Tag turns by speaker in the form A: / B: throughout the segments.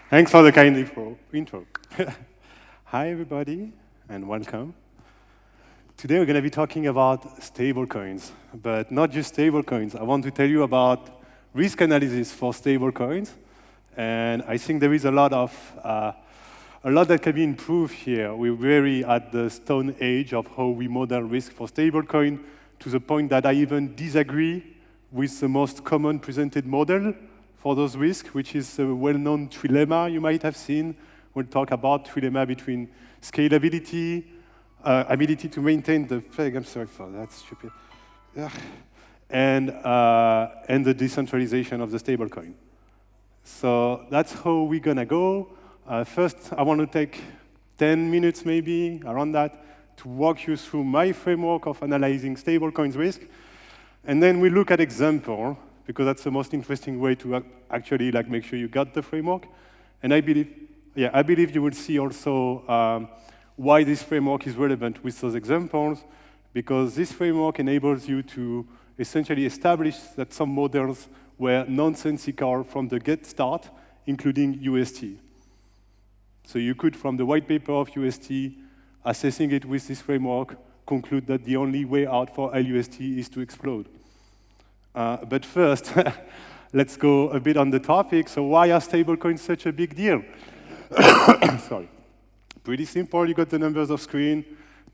A: Thanks for the kind intro. Hi, everybody, and welcome. Today, we're going to be talking about stablecoins, but not just stablecoins. I want to tell you about risk analysis for stablecoins, and I think there is a lot that can be improved here. We're very at the stone age of how we model risk for stablecoin, to the point that I even disagree with the most common presented model for those risks, which is a well-known trilemma you might have seen. We'll talk about trilemma between scalability, ability to maintain the peg, I'm sorry for that, stupid, and the decentralization of the stablecoin. So that's how we're gonna go. First, I want to take 10 minutes maybe, around that, to walk you through my framework of analyzing stablecoins risk. And then we look at example, because that's the most interesting way to actually make sure you got the framework. And I believe you will see also why this framework is relevant with those examples, because this framework enables you to essentially establish that some models were nonsensical from the get start, including UST. So you could, from the white paper of UST, assessing it with this framework, conclude that the only way out for LUST is to explode. But first, let's go a bit on the topic. So why are stablecoins such a big deal? Sorry. Pretty simple, you got the numbers off screen.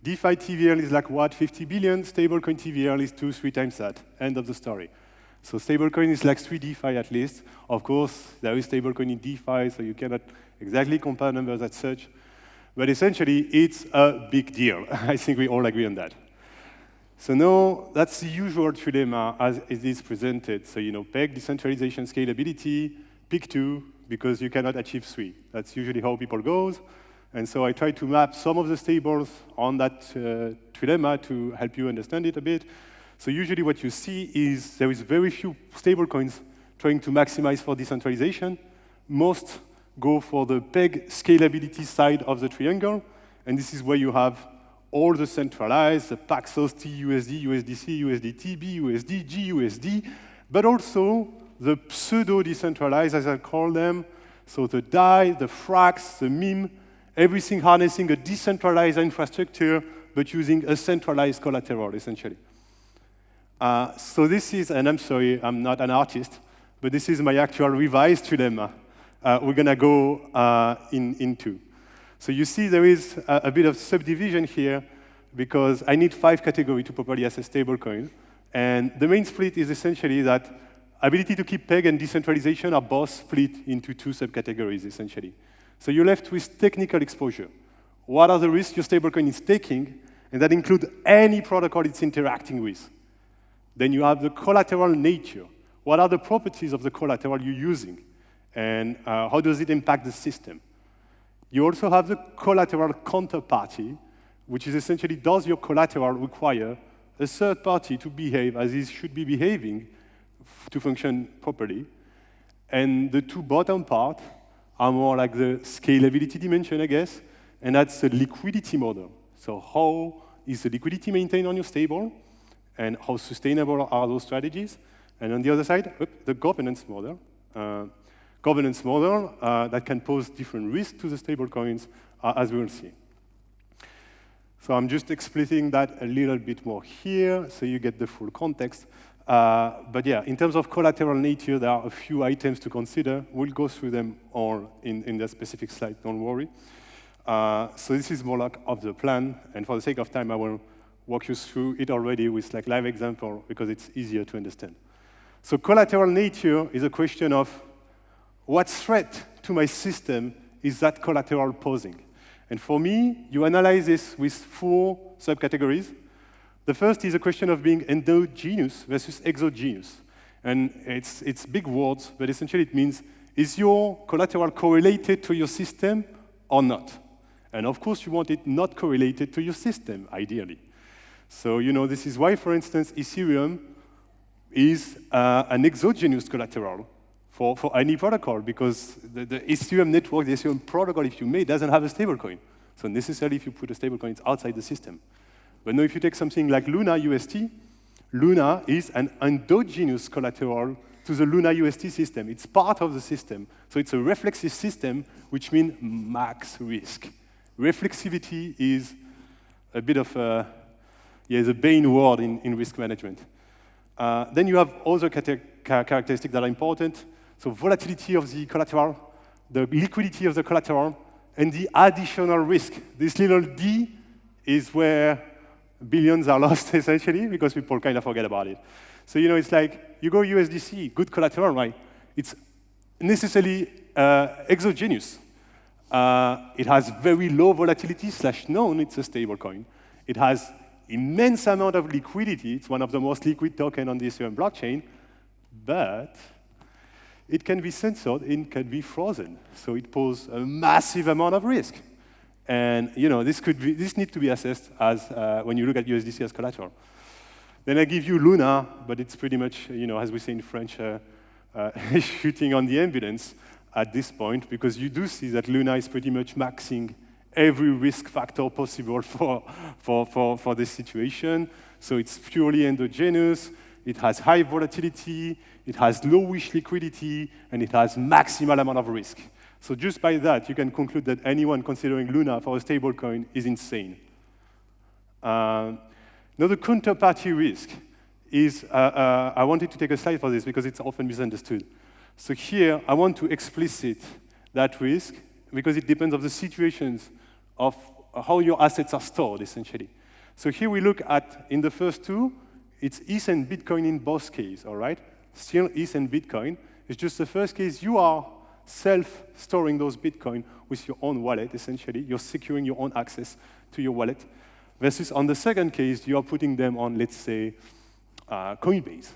A: DeFi TVL is like what, 50 billion? Stablecoin TVL is 2-3 times that. End of the story. So stablecoin is like 3 DeFi at least. Of course, there is stablecoin in DeFi, so you cannot exactly compare numbers as such. But essentially, it's a big deal. I think we all agree on that. So now, that's the usual trilemma as it is presented. So, peg, decentralization, scalability, pick 2, because you cannot achieve 3. That's usually how people goes. And so I try to map some of the stables on that trilemma to help you understand it a bit. So usually what you see is there is very few stablecoins trying to maximize for decentralization. Most go for the peg scalability side of the triangle, and this is where you have all the centralized, the Paxos, TUSD, USDC, USDT, BUSD, GUSD, but also the pseudo-decentralized, as I call them, so the DAI, the Frax, the MIM, everything harnessing a decentralized infrastructure, but using a centralized collateral, essentially. So this is, and I'm sorry, I'm not an artist, but this is my actual revised trilemma. We're going to go into. So you see there is a bit of subdivision here, because I need 5 categories to properly assess stablecoin. And the main split is essentially that ability to keep peg and decentralization are both split into 2 subcategories, essentially. So you're left with technical exposure. What are the risks your stablecoin is taking? And that includes any protocol it's interacting with. Then you have the collateral nature. What are the properties of the collateral you're using? And how does it impact the system? You also have the collateral counterparty, which is essentially, does your collateral require a third party to behave as it should be behaving to function properly? And the 2 bottom part are more like the scalability dimension, I guess, and that's the liquidity model. So how is the liquidity maintained on your stable, and how sustainable are those strategies? And on the other side, the governance model. That can pose different risks to the stablecoins, as we will see. So I'm just explaining that a little bit more here, so you get the full context. But yeah, in terms of collateral nature, there are a few items to consider. We'll go through them all in the specific slide, don't worry. So this is more like of the plan, and for the sake of time, I will walk you through it already with live example, because it's easier to understand. So collateral nature is a question of what threat to my system is that collateral posing? And for me, you analyze this with 4 subcategories. The first is a question of being endogenous versus exogenous. And it's big words, but essentially it means, is your collateral correlated to your system or not? And of course, you want it not correlated to your system, ideally. So, this is why, for instance, Ethereum is an exogenous collateral for any protocol, because the Ethereum network, the Ethereum protocol, if you may, doesn't have a stablecoin. So necessarily, if you put a stablecoin, it's outside the system. But now, if you take something like Luna UST, Luna is an endogenous collateral to the Luna UST system. It's part of the system. So it's a reflexive system, which means max risk. Reflexivity is a bit of a, the Bane word in risk management. Then you have other characteristics that are important. So volatility of the collateral, the liquidity of the collateral, and the additional risk. This little d is where billions are lost, essentially, because people kind of forget about it. So, it's like, you go USDC, good collateral, right? It's necessarily exogenous. It has very low volatility / known, it's a stable coin. It has immense amount of liquidity. It's one of the most liquid tokens on the Ethereum blockchain, but it can be censored and can be frozen. So it poses a massive amount of risk. And this needs to be assessed as when you look at USDC as collateral. Then I give you Luna, but it's pretty much, as we say in French, shooting on the ambulance at this point, because you do see that Luna is pretty much maxing every risk factor possible for this situation. So it's purely endogenous, it has high volatility, it has lowish liquidity, and it has maximal amount of risk. So just by that, you can conclude that anyone considering Luna for a stablecoin is insane. Another counterparty risk is, I wanted to take a slide for this because it's often misunderstood. So here, I want to explicit that risk because it depends on the situations of how your assets are stored, essentially. So here we look at, in the first two, it's ETH and Bitcoin in both cases, all right? Still ETH and Bitcoin. It's just the first case, you are self-storing those Bitcoin with your own wallet, essentially. You're securing your own access to your wallet. Versus on the second case, you are putting them on, let's say, Coinbase.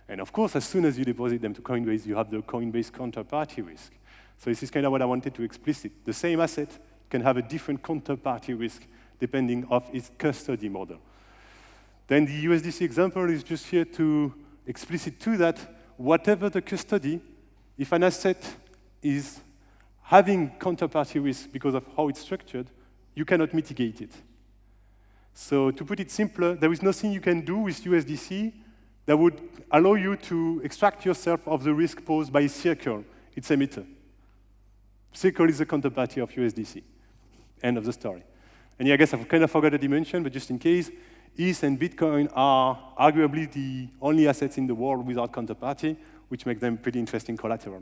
A: And of course, as soon as you deposit them to Coinbase, you have the Coinbase counterparty risk. So this is kind of what I wanted to explicit. The same asset can have a different counterparty risk depending on its custody model. Then the USDC example is just here to explicit to that whatever the custody, if an asset is having counterparty risk because of how it's structured, you cannot mitigate it. So to put it simpler, there is nothing you can do with USDC that would allow you to extract yourself of the risk posed by Circle, its emitter. Circle is the counterparty of USDC. End of the story. And yeah, I guess I've kind of forgot a dimension, but just in case, ETH and Bitcoin are arguably the only assets in the world without counterparty, which makes them pretty interesting collateral.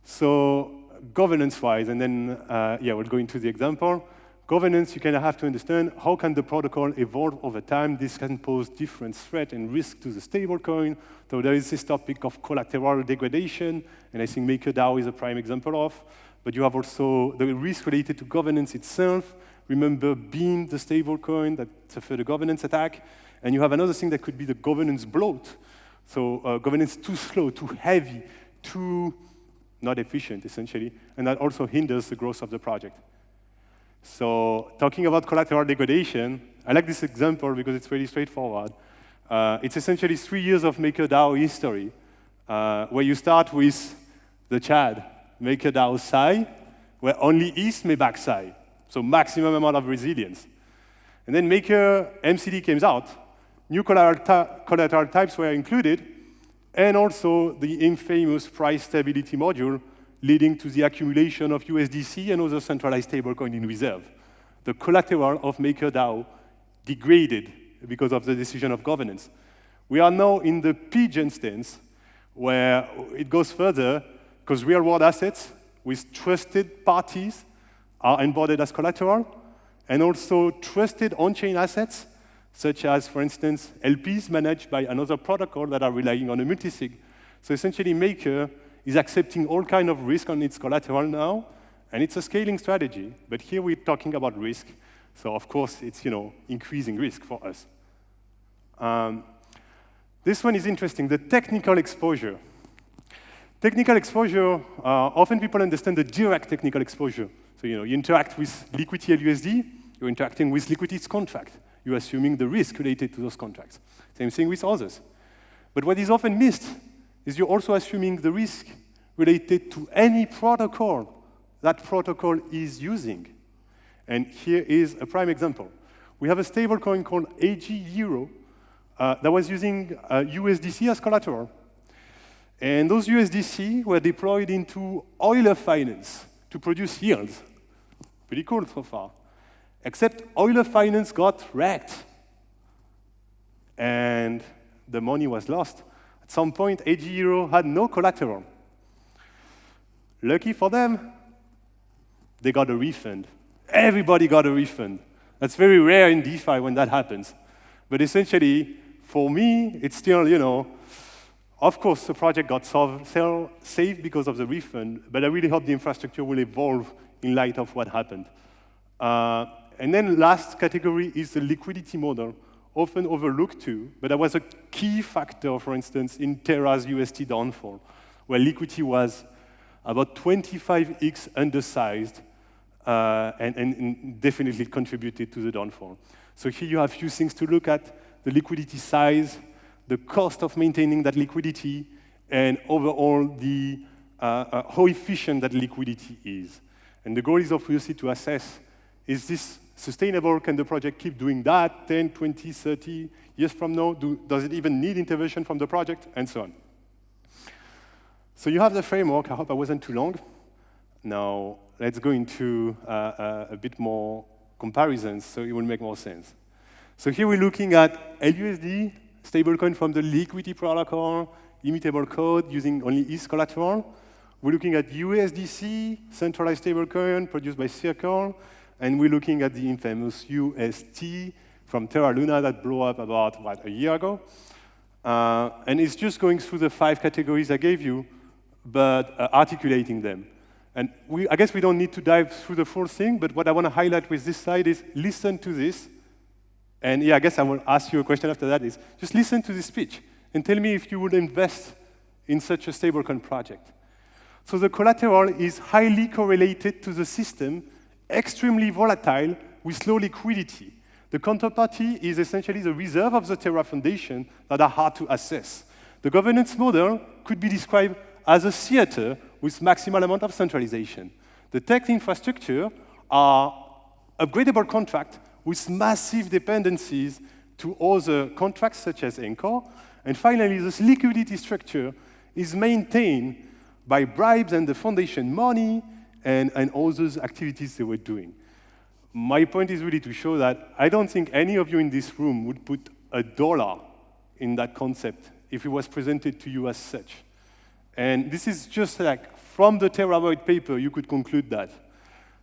A: So governance-wise, and then we'll go into the example. Governance, you kind of have to understand how can the protocol evolve over time. This can pose different threat and risk to the stablecoin. So there is this topic of collateral degradation, and I think MakerDAO is a prime example of. But you have also the risk related to governance itself. Remember Beam, the stablecoin that suffered a governance attack. And you have another thing that could be the governance bloat. So governance too slow, too heavy, too not efficient, essentially. And that also hinders the growth of the project. So talking about collateral degradation, I like this example because it's really straightforward. It's essentially 3 years of MakerDAO history, where you start with the Chad, MakerDAO Psi, where only ETH may back Psi, so maximum amount of resilience. And then Maker MCD came out, new collateral types were included, and also the infamous price stability module, leading to the accumulation of USDC and other centralized stablecoin in reserve. The collateral of MakerDAO degraded because of the decision of governance. We are now in the pigeon stance, where it goes further, because real-world assets with trusted parties are onboarded as collateral, and also trusted on-chain assets, such as, for instance, LPs managed by another protocol that are relying on a multisig. So essentially, Maker is accepting all kind of risk on its collateral now, and it's a scaling strategy. But here we're talking about risk, so of course it's increasing risk for us. This one is interesting, the technical exposure. Technical exposure, often people understand the direct technical exposure. So you interact with Liquity LUSD, you're interacting with Liquity's contract. You're assuming the risk related to those contracts. Same thing with others. But what is often missed is you're also assuming the risk related to any protocol that protocol is using. And here is a prime example. We have a stablecoin called AG Euro, that was using USDC as collateral. And those USDC were deployed into oil finance to produce yields. Pretty cool so far. Except oil finance got wrecked. And the money was lost. At some point, AG Euro had no collateral. Lucky for them, they got a refund. Everybody got a refund. That's very rare in DeFi when that happens. But essentially, for me, it's still, of course, the project got saved because of the refund, but I really hope the infrastructure will evolve in light of what happened. And then last category is the liquidity model, often overlooked too, but that was a key factor, for instance, in Terra's UST downfall, where liquidity was about 25x undersized and definitely contributed to the downfall. So here you have a few things to look at: the liquidity size, the cost of maintaining that liquidity, and overall how efficient that liquidity is. And the goal is obviously to assess, is this sustainable? Can the project keep doing that 10, 20, 30 years from now? Does it even need intervention from the project? And so on. So you have the framework. I hope I wasn't too long. Now, let's go into a bit more comparisons so it will make more sense. So here we're looking at LUSD, stablecoin from the Liquity protocol, immutable code using only ETH collateral. We're looking at USDC, centralized stablecoin produced by Circle, and we're looking at the infamous UST from Terra Luna that blew up about, a year ago. And it's just going through the 5 categories I gave you, but articulating them. And I guess we don't need to dive through the full thing, but what I want to highlight with this slide is listen to this. And yeah, I guess I will ask you a question after that is, just listen to this speech and tell me if you would invest in such a stablecoin project. So the collateral is highly correlated to the system, extremely volatile, with low liquidity. The counterparty is essentially the reserve of the Terra Foundation that are hard to assess. The governance model could be described as a theater with maximal amount of centralization. The tech infrastructure are upgradable contracts with massive dependencies to other contracts such as Anchor. And finally, this liquidity structure is maintained by bribes and the foundation money and all those activities they were doing. My point is really to show that I don't think any of you in this room would put $1 in that concept if it was presented to you as such. And this is just like, from the Terra white paper, you could conclude that.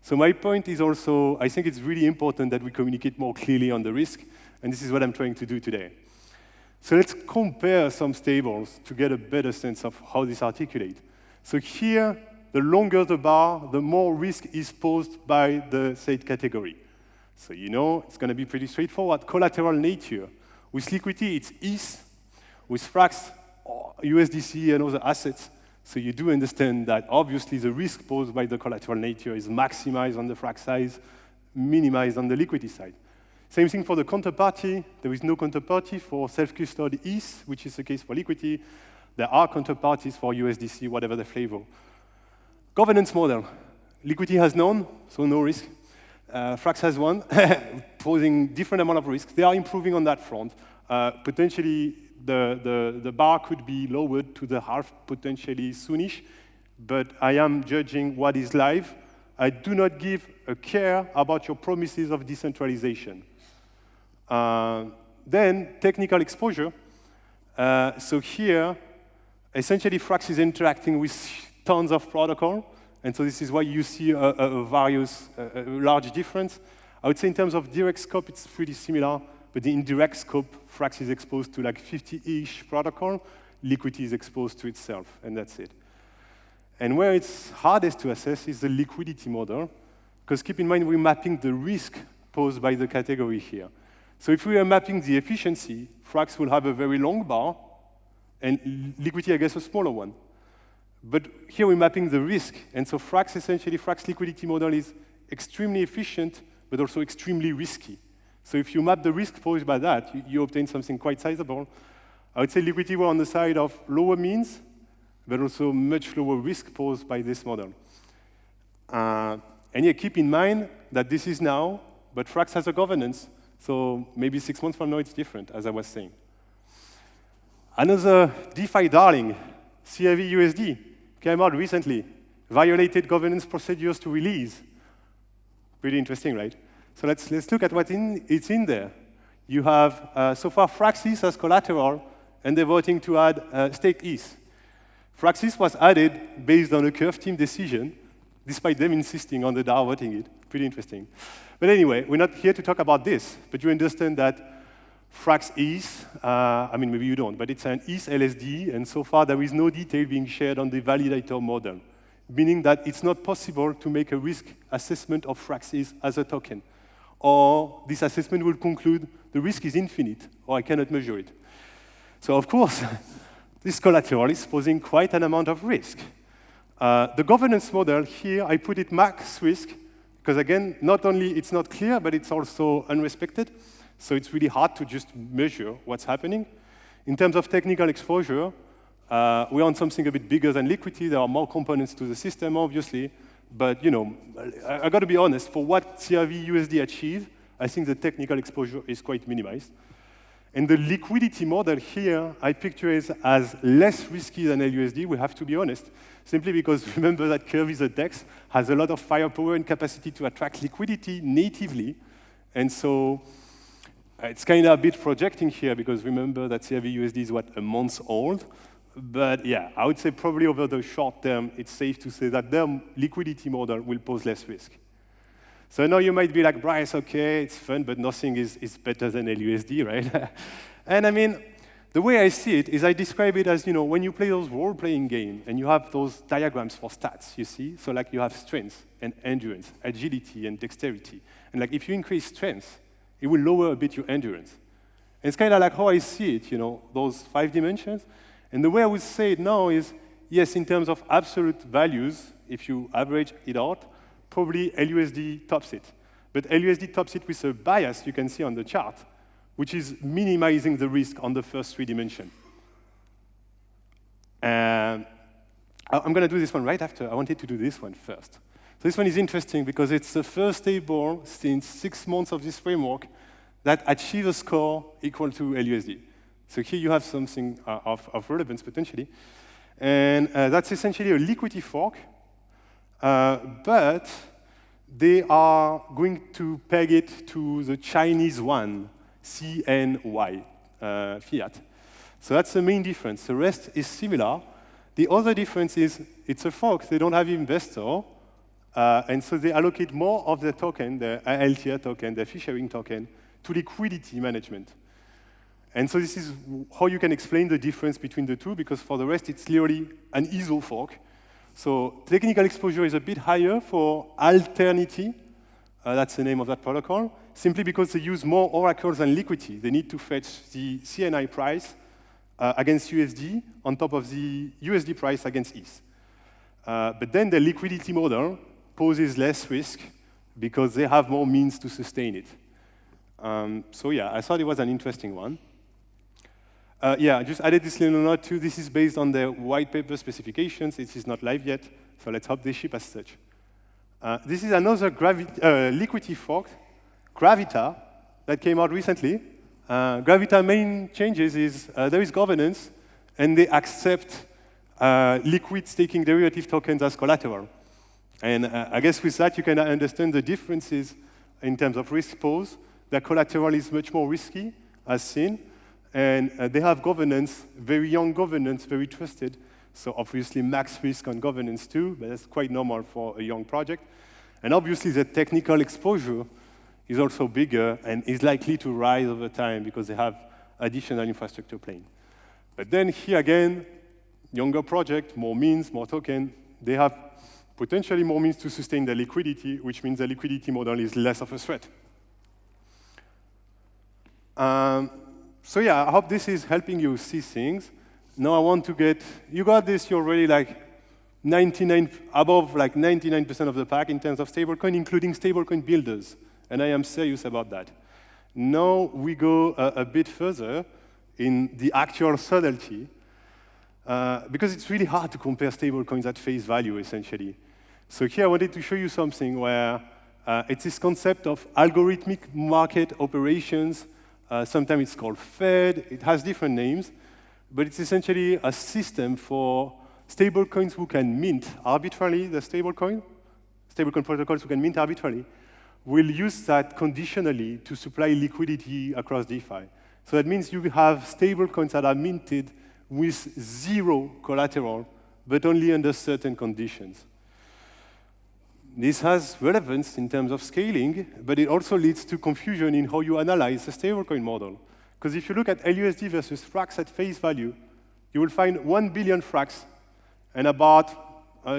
A: So my point is also, I think it's really important that we communicate more clearly on the risk, and this is what I'm trying to do today. So let's compare some stables to get a better sense of how this articulates. So here, the longer the bar, the more risk is posed by the said category. So it's going to be pretty straightforward. Collateral nature. With Liquity, it's ETH. With Frax, USDC, and other assets. So you do understand that obviously the risk posed by the collateral nature is maximized on the Frax size, minimized on the Liquity side. Same thing for the counterparty. There is no counterparty for self-custody ETH, which is the case for Liquity. There are counterparties for USDC, whatever the flavor. Governance model. Liquity has none, so no risk. Frax has one, posing different amount of risk. They are improving on that front. Potentially, the bar could be lowered to the half, potentially soonish, but I am judging what is live. I do not give a care about your promises of decentralization. Then, technical exposure. So here, essentially, Frax is interacting with tons of protocol, and so this is why you see a large difference. I would say in terms of direct scope, it's pretty similar, but the indirect scope, Frax is exposed to like 50-ish protocol, Liquity is exposed to itself, and that's it. And where it's hardest to assess is the liquidity model, because keep in mind we're mapping the risk posed by the category here. So if we are mapping the efficiency, Frax will have a very long bar, and Liquity, I guess, a smaller one. But here we're mapping the risk, and so Frax liquidity model is extremely efficient, but also extremely risky. So if you map the risk posed by that, you obtain something quite sizable. I would say Liquity were on the side of lower means, but also much lower risk posed by this model. And yeah, keep in mind that this is now, but Frax has a governance, so maybe 6 months from now it's different, as I was saying. Another DeFi darling, CRV-USD, came out recently, violated governance procedures to release. Pretty interesting, right? So let's look at it's in there. You have, so far, Fraxis as collateral, and they're voting to add staked ETH. Fraxis was added based on a Curve team decision, despite them insisting on the DAO voting it. Pretty interesting. But anyway, we're not here to talk about this, but you understand that Frax ETH, I mean, maybe you don't, but it's an ETH LSD, and so far there is no detail being shared on the validator model, meaning that it's not possible to make a risk assessment of Frax ETH as a token. Or this assessment will conclude the risk is infinite, or I cannot measure it. So of course, this collateral is posing quite an amount of risk. The governance model here, I put it max risk, because again, not only it's not clear, but it's also unrespected. So it's really hard to just measure what's happening. In terms of technical exposure, we're on something a bit bigger than Liquity. There are more components to the system, obviously. But you know, I got to be honest, for what CRV-USD achieved, I think the technical exposure is quite minimized. And the liquidity model here, I picture it as less risky than LUSD, we have to be honest, simply because remember that Curve is a DEX, has a lot of firepower and capacity to attract liquidity natively. And so it's kind of a bit projecting here, because remember that CRV-USD is, what, a month old? But yeah, I would say probably over the short term, it's safe to say that their liquidity model will pose less risk. So now you might be like, Bryce, okay, it's fun, but nothing is better than LUSD, right? And I mean, the way I see it is I describe it as, you know, when you play those role-playing games and you have those diagrams for stats, you see? So like you have strength and endurance, agility and dexterity. And like if you increase strength, it will lower a bit your endurance. And it's kind of like how I see it, you know, those 5 dimensions. And the way I would say it now is, yes, in terms of absolute values, if you average it out, probably LUSD tops it. But LUSD tops it with a bias you can see on the chart, which is minimizing the risk on the first 3 dimensions. And I'm going to do this one right after. I wanted to do this one first. So this one is interesting because it's the first stable since 6 months of this framework that achieves a score equal to LUSD. So here you have something of relevance, potentially. And that's essentially a liquidity fork. But they are going to peg it to the Chinese one, CNY, fiat. So that's the main difference. The rest is similar. The other difference is it's a fork. They don't have investor. And so they allocate more of their token, their LTR token, their fee sharing token, to liquidity management. And so this is how you can explain the difference between the two, because for the rest, it's literally an ISO fork. So technical exposure is a bit higher for Alternity. That's the name of that protocol, simply because they use more oracles than Liquity. They need to fetch the CNI price against USD on top of the USD price against ETH. But then the liquidity model poses less risk because they have more means to sustain it. So yeah, I thought it was an interesting one. Yeah, I just added this little note too. This is based on the white paper specifications. It is not live yet, so let's hope they ship as such. This is another liquidity fork, Gravita, that came out recently. Gravita main changes is there is governance, and they accept liquid staking derivative tokens as collateral. And I guess with that, you can understand the differences in terms of risk pose. Their collateral is much more risky, as seen. And they have governance, very young governance, very trusted. So obviously max risk on governance too, but that's quite normal for a young project. And obviously the technical exposure is also bigger and is likely to rise over time because they have additional infrastructure playing. But then here again, younger project, more means, more token. They have potentially more means to sustain their liquidity, which means the liquidity model is less of a threat. So yeah, I hope this is helping you see things. Now I want to get, you got this, you're already like 99% of the pack in terms of stablecoin, including stablecoin builders. And I am serious about that. Now we go a bit further in the actual subtlety, because it's really hard to compare stablecoins at face value, essentially. So here I wanted to show you something where it's this concept of algorithmic market operations. Sometimes it's called Fed. It has different names. but it's essentially a system for stablecoins who can mint arbitrarily the stablecoin protocols who can mint arbitrarily, will use that conditionally to supply liquidity across DeFi. So that means you have stablecoins that are minted with zero collateral, but only under certain conditions. This has relevance in terms of scaling, but it also leads to confusion in how you analyze the stablecoin model. Because if you look at LUSD versus Frax at face value, you will find 1 billion Frax and about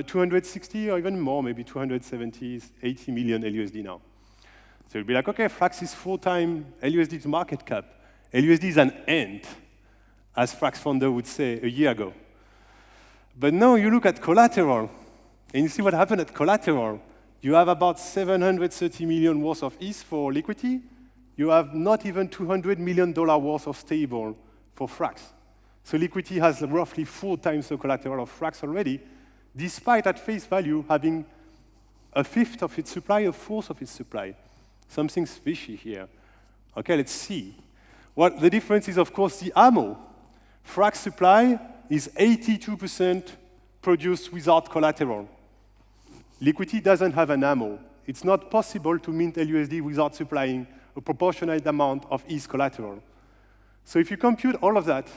A: 260 or even more, maybe 270, 80 million LUSD now. So you'll be like, okay, Frax is 4 times LUSD's market cap. LUSD is an ant, as Frax founder would say a year ago. But now you look at collateral, and you see what happened at collateral. You have about 730 million worth of ETH for Liquity. You have not even $200 million worth of stable for Frax. So Liquity has roughly 4 times the collateral of Frax already, despite at face value having a fifth of its supply, a fourth of its supply. Something's fishy here. Okay, let's see. Well, the difference is, of course, the ammo. Frax supply is 82% produced without collateral. Liquity doesn't have an ammo. It's not possible to mint LUSD without supplying a proportionate amount of ETH collateral. So if you compute all of that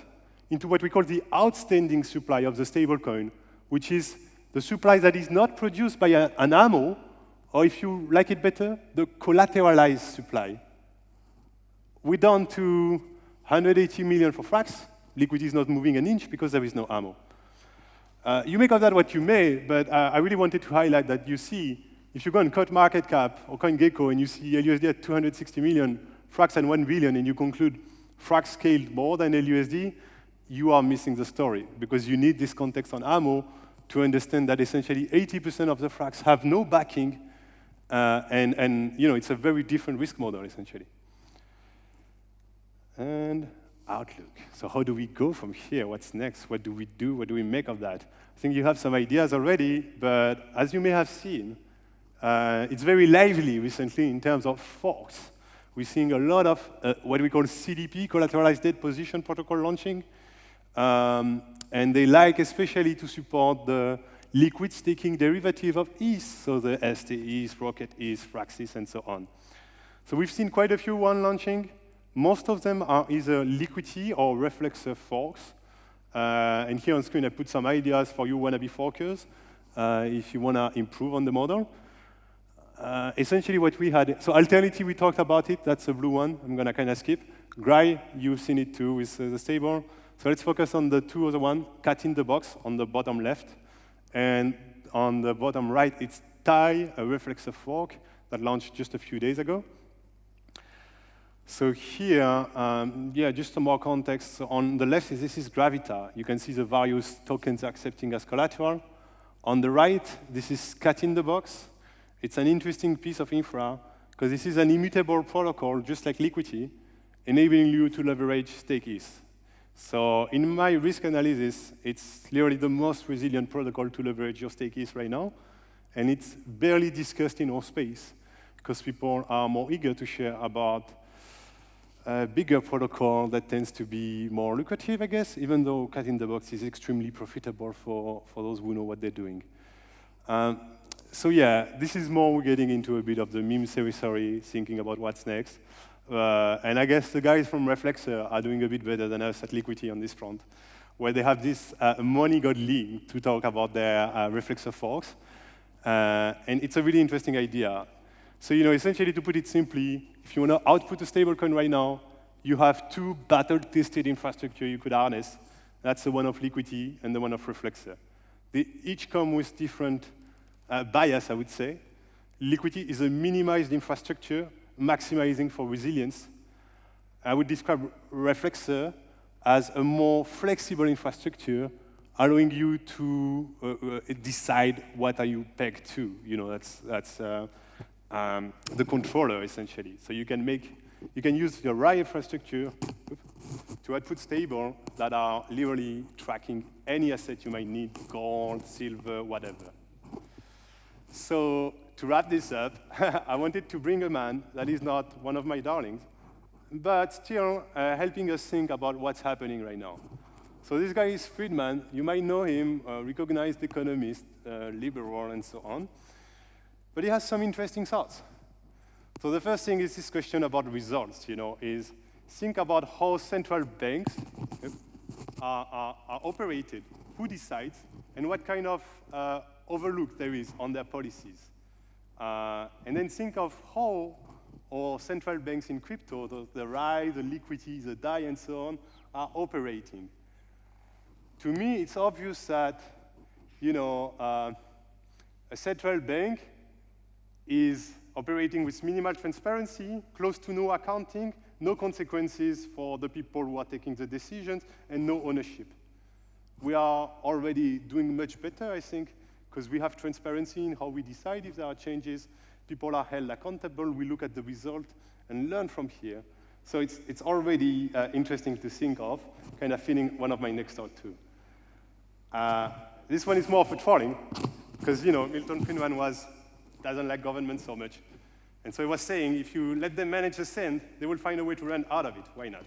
A: into what we call the outstanding supply of the stablecoin, which is the supply that is not produced by an ammo, or if you like it better, the collateralized supply. We're down to 180 million for Frax. Liquity is not moving an inch because there is no ammo. You make of that what you may, but I really wanted to highlight that you see, if you go on CoinMarketCap or CoinGecko and you see LUSD at 260 million, Frax at 1 billion, and you conclude Frax scaled more than LUSD, you are missing the story, because you need this context on ammo to understand that essentially 80% of the Frax have no backing, and you know, it's a very different risk model, essentially. And outlook. So how do we go from here? What's next? What do we do? What do we make of that? I think you have some ideas already, but as you may have seen, it's very lively recently in terms of forks. We're seeing a lot of what we call CDP, Collateralized Debt Position Protocol launching, and they like especially to support the liquid staking derivative of ETH, so the STETH, Rocket ETH, Fraxis, and so on. So we've seen quite a few one launching. Most of them are either Liquity or Reflexer forks. And here on screen, I put some ideas for you wannabe forkers if you want to improve on the model. Essentially what we had, so Alternity, we talked about it. That's the blue one. I'm going to kind of skip. Grai, you've seen it too with the stable. So let's focus on the two other one, Cat in the Box on the bottom left. And on the bottom right, it's Tai, a Reflexer fork that launched just a few days ago. So here, yeah, just some more context. So on the left, this is Gravita. You can see the various tokens accepting as collateral. On the right, this is Cat in the Box. It's an interesting piece of infra, because this is an immutable protocol, just like Liquity, enabling you to leverage stake ETH. So in my risk analysis, it's literally the most resilient protocol to leverage your stake ETH right now. And it's barely discussed in our space, because people are more eager to share about a bigger protocol that tends to be more lucrative, I guess, even though Cat in the Box is extremely profitable for those who know what they're doing. So yeah, this is more we're getting into a bit of the meme territory, thinking about what's next. And I guess the guys from Reflexer are doing a bit better than us at Liquity on this front, where they have this money god league to talk about their Reflexer forks. And it's a really interesting idea. So, you know, essentially, to put it simply, if you want to output a stablecoin right now, you have 2 battle-tested infrastructure you could harness. That's the one of Liquity and the one of Reflexer. They each come with different bias, I would say. Liquity is a minimized infrastructure, maximizing for resilience. I would describe Reflexer as a more flexible infrastructure, allowing you to decide what are you pegged to. You know, that's the controller, essentially. So you can use your right infrastructure to output stable that are literally tracking any asset you might need, gold, silver, whatever. So to wrap this up, I wanted to bring a man that is not one of my darlings, but still helping us think about what's happening right now. So this guy is Friedman. You might know him, a recognized economist, liberal, and so on. But he has some interesting thoughts. So the first thing is this question about results, is think about how central banks are operated, who decides, and what kind of overlook there is on their policies. And then think of how our central banks in crypto, the RAI, the Liquity, the DAI, and so on, are operating. To me, it's obvious that, a central bank is operating with minimal transparency, close to no accounting, no consequences for the people who are taking the decisions, and no ownership. We are already doing much better, I think, because we have transparency in how we decide if there are changes. People are held accountable. We look at the result and learn from here. So it's already interesting to think of, kind of feeling one of my next thought too. This one is more for trolling, because Milton Friedman doesn't like government so much. And so he was saying, if you let them manage the sand, they will find a way to run out of it. Why not?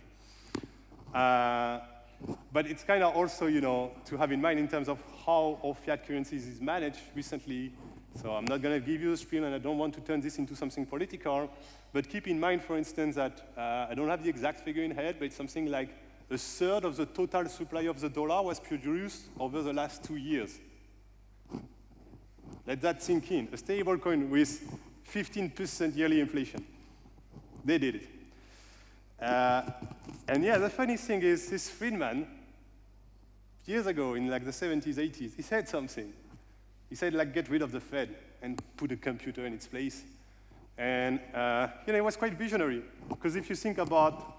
A: But it's kind of also, to have in mind in terms of how our fiat currencies is managed recently. So I'm not going to give you a spiel, and I don't want to turn this into something political. But keep in mind, for instance, that I don't have the exact figure in head, but it's something like a third of the total supply of the dollar was produced over the last 2 years. Let that sink in. A stable coin with 15% yearly inflation. They did it. And yeah, the funny thing is, this Friedman, years ago, in like the 70s, 80s, he said something. He said, get rid of the Fed and put a computer in its place. And it was quite visionary, because if you think about,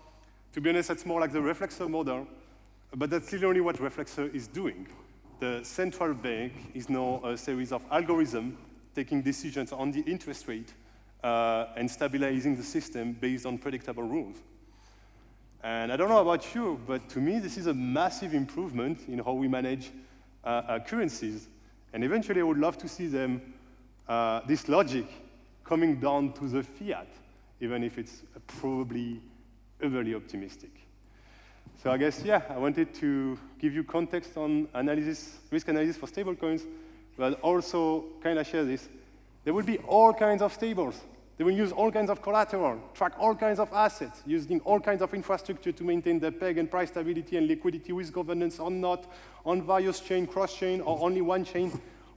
A: to be honest, that's more like the Reflexer model, but that's literally what Reflexer is doing. The central bank is now a series of algorithms taking decisions on the interest rate and stabilizing the system based on predictable rules. And I don't know about you, but to me, this is a massive improvement in how we manage currencies. And eventually, I would love to see them, this logic, coming down to the fiat, even if it's probably overly optimistic. So I guess, I wanted to give you context on risk analysis for stablecoins, but also kind of share this. There will be all kinds of stables. They will use all kinds of collateral, track all kinds of assets, using all kinds of infrastructure to maintain their peg and price stability and liquidity with governance or not, on various chain, cross-chain, or only one chain,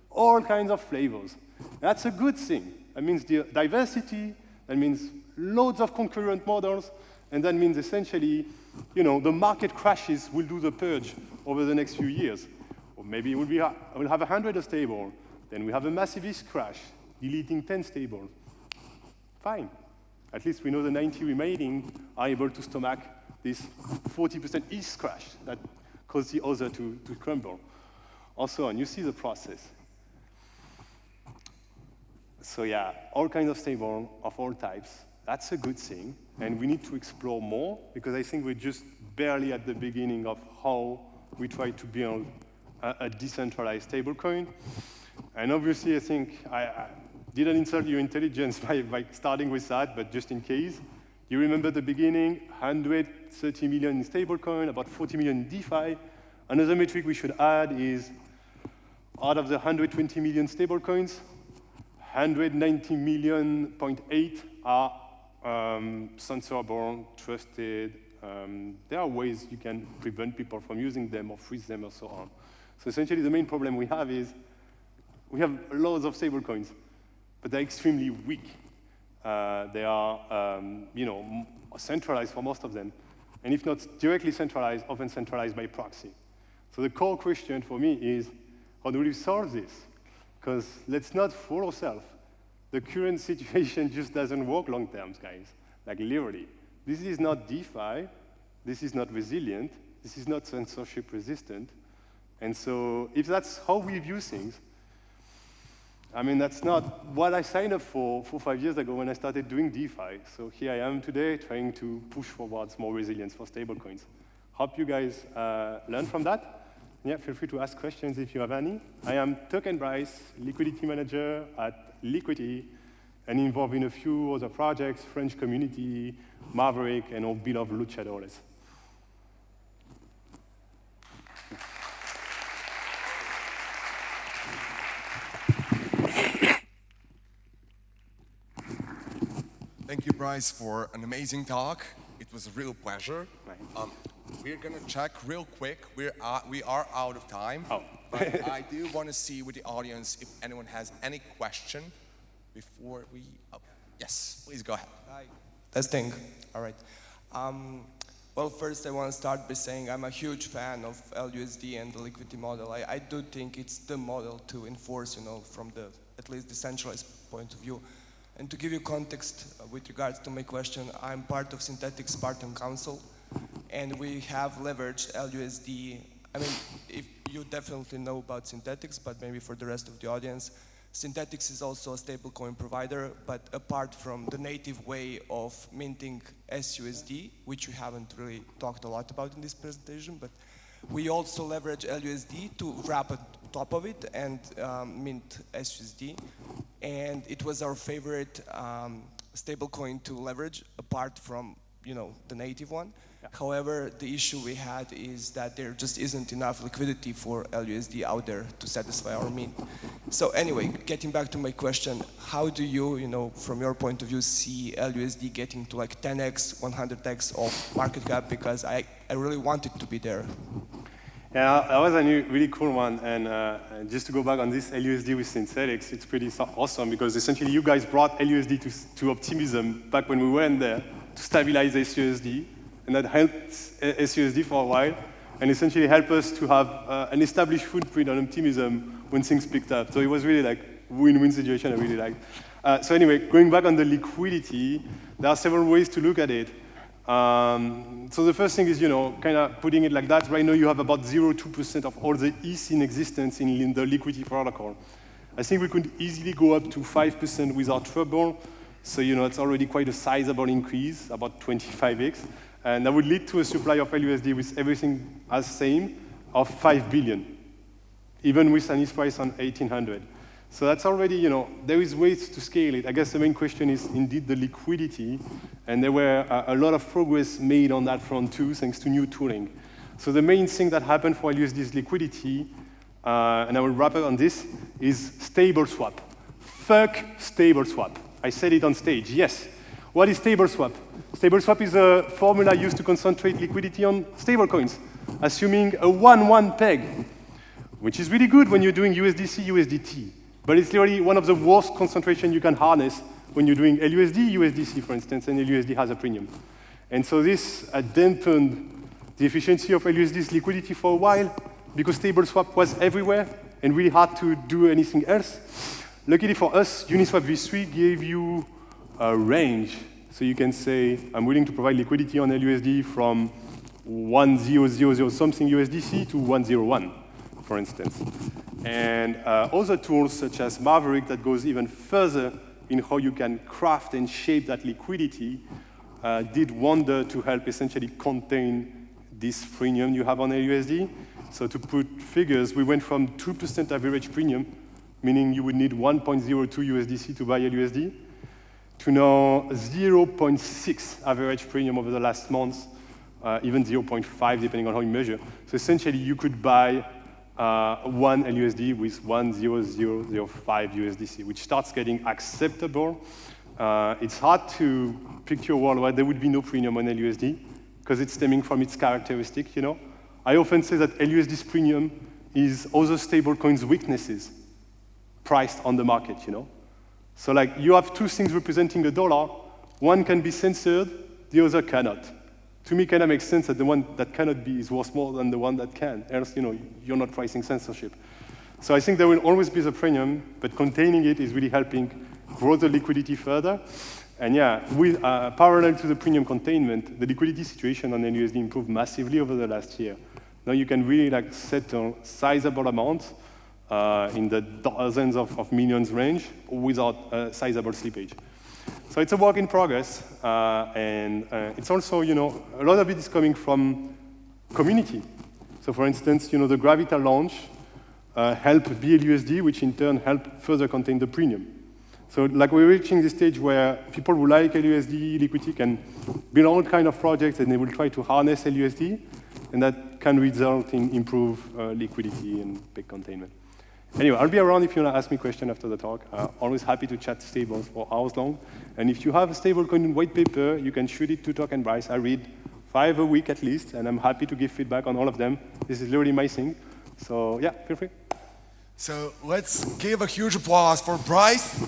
A: all kinds of flavors. That's a good thing. That means diversity, that means loads of concurrent models, and that means essentially, the market crashes will do the purge over the next few years. Or maybe we'll have 100 of stable, then we have a massive ETH crash, deleting 10 stable. Fine. At least we know the 90 remaining are able to stomach this 40% ETH crash that caused the other to crumble. Also, and you see the process. So all kinds of stable of all types. That's a good thing, and we need to explore more, because I think we're just barely at the beginning of how we try to build a decentralized stablecoin. And obviously, I think I didn't insult your intelligence by starting with that, but just in case, you remember the beginning, 130 million in stablecoin, about 40 million in DeFi. Another metric we should add is, out of the 120 million stablecoins, 190 million, 0.8 are censorable, trusted. There are ways you can prevent people from using them or freeze them or so on. So essentially, the main problem we have is we have loads of stablecoins, but they're extremely weak. They are, centralized for most of them, and if not directly centralized, often centralized by proxy. So the core question for me is, how do we solve this? Because let's not fool ourselves. The current situation just doesn't work long term, guys. Like literally. This is not DeFi. This is not resilient. This is not censorship resistant. And so if that's how we view things, I mean, that's not what I signed up for 4 or 5 years ago when I started doing DeFi. So here I am today trying to push forwards more resilience for stablecoins. Hope you guys learn from that. Yeah, feel free to ask questions if you have any. I am TokenBrice, liquidity manager at Liquity, and involved in a few other projects, French community, Maverick, and our beloved luchadores.
B: Thank you, Bryce, for an amazing talk. It was a real pleasure. We're going to check real quick. We are out of time.
A: Oh.
B: But I do want to see with the audience if anyone has any question before we... Oh, yes, please go ahead.
C: Hi. Testing. All right. Well, first I want to start by saying I'm a huge fan of LUSD and the Liquity model. I do think it's the model to enforce, from the at least decentralized point of view. And to give you context with regards to my question, I'm part of Synthetic Spartan Council, and we have leveraged LUSD. I mean, if you definitely know about Synthetics, but maybe for the rest of the audience, Synthetics is also a stablecoin provider, but apart from the native way of minting SUSD, which we haven't really talked a lot about in this presentation, but we also leverage LUSD to wrap on top of it and mint SUSD. And it was our favorite stablecoin to leverage, apart from the native one. Yeah. However, the issue we had is that there just isn't enough liquidity for LUSD out there to satisfy our mint. So anyway, getting back to my question, how do you, from your point of view, see LUSD getting to like 10x, 100x of market cap? Because I really want it to be there.
A: Yeah, that was a really cool one. And just to go back on this LUSD with synthetics, it's pretty awesome because essentially you guys brought LUSD to optimism back when we weren't there to stabilize SUSD. And that helped SUSD for a while and essentially helped us to have an established footprint on optimism when things picked up. So it was really like win-win situation I really liked. So anyway, going back on the liquidity, there are several ways to look at it. So the first thing is, kind of putting it like that. Right now, you have about 0.2% of all the ETH in existence in the Liquity protocol. I think we could easily go up to 5% without trouble. So, it's already quite a sizable increase, about 25x. And that would lead to a supply of LUSD with everything as same of 5 billion, even with an ETH price on 1,800. So that's already, there is ways to scale it. I guess the main question is indeed the liquidity, and there were a lot of progress made on that front too, thanks to new tooling. So the main thing that happened for LUSD's liquidity, and I will wrap up on this, is stable swap. Fuck stable swap. I said it on stage, yes. What is stable swap? Stable swap is a formula used to concentrate liquidity on stablecoins, assuming a 1-1 peg, which is really good when you're doing USDC, USDT. But it's literally one of the worst concentration you can harness when you're doing LUSD, USDC, for instance, and LUSD has a premium. And so this dampened the efficiency of LUSD's liquidity for a while because stable swap was everywhere and really hard to do anything else. Luckily for us, Uniswap v3 gave you a range. So you can say, I'm willing to provide liquidity on LUSD from 1000 something USDC to 101, for instance. And other tools such as Maverick that goes even further in how you can craft and shape that liquidity did wonder to help essentially contain this premium you have on LUSD. So to put figures, we went from 2% average premium, meaning you would need 1.02 USDC to buy LUSD, to now 0.6 average premium over the last months, even 0.5 depending on how you measure. So essentially you could buy one LUSD with 1.0005 USDC, which starts getting acceptable. It's hard to picture a world where there would be no premium on LUSD because it's stemming from its characteristic, I often say that LUSD's premium is other stablecoins' weaknesses priced on the market, So like you have two things representing a dollar. One can be censored, the other cannot. To me, it kind of makes sense that the one that cannot be is worth more than the one that can. Else, you're not pricing censorship. So I think there will always be the premium, but containing it is really helping grow the liquidity further. And yeah, with parallel to the premium containment, the liquidity situation on LUSD improved massively over the last year. Now you can really settle sizable amounts in the dozens of millions range without sizable slippage. So it's a work in progress, and it's also, a lot of it is coming from community. So for instance, the Gravita launch helped BLUSD, which in turn helped further contain the premium. So we're reaching this stage where people who like LUSD liquidity can build all kind of projects and they will try to harness LUSD, and that can result in improved liquidity and big containment. Anyway, I'll be around if you want to ask me questions after the talk. Always happy to chat stables for hours long. And if you have a stablecoin white paper, you can shoot it to TokenBrice. I read 5 a week at least, and I'm happy to give feedback on all of them. This is literally my thing. So yeah, feel free.
B: So let's give a huge applause for Bryce.